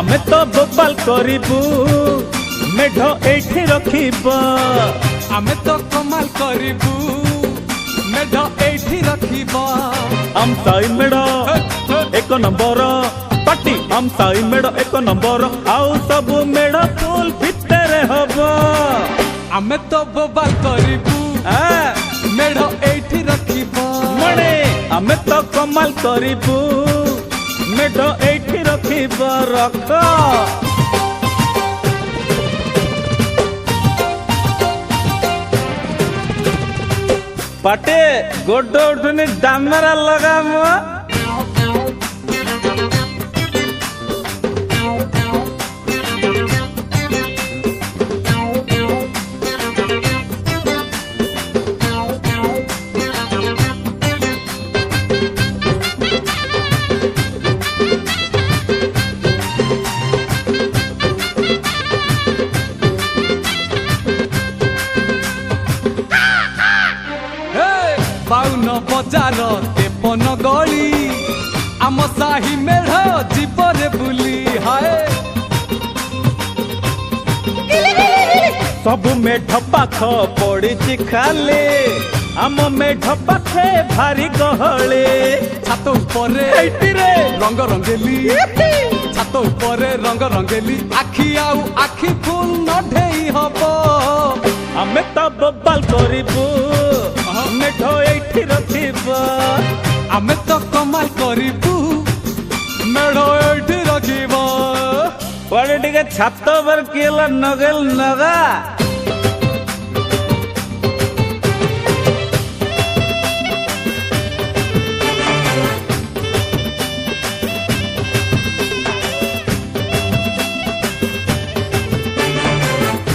आमे तो बोबाल करिबू मेढ एठी रखिबा आमे तो कमाल करिबू मेढ एठी रखिबा हम साई मेढ एक नंबर पार्टी हम साई मेढ एक नंबर आउ सब मेढ फुल भितर हबो आमे तो बोबाल करिबू मेढ एठी रखिबा मणे आमे तो कमाल करिबू मेढ एठी रखिबा रख पाटे गोड उठुनी डामरा लगाम बाउन बजार तेपन गली आम साही मेढ़ जीवरे बुली हाय सब मेढ पाख पड़ी खाले आम मेढ पाखे भारी गहले छात उपरे रंग रंगेली छात उपरे रंग रंगेली आखि आउ आखि फुल नढेई हबो आमे तो बोबाल करिबू मेढ एठी रखिबा आमे तो कमाल करिबू मेढ़ एठी रखिबा पड़े टिके छात पर केला नगेल नगा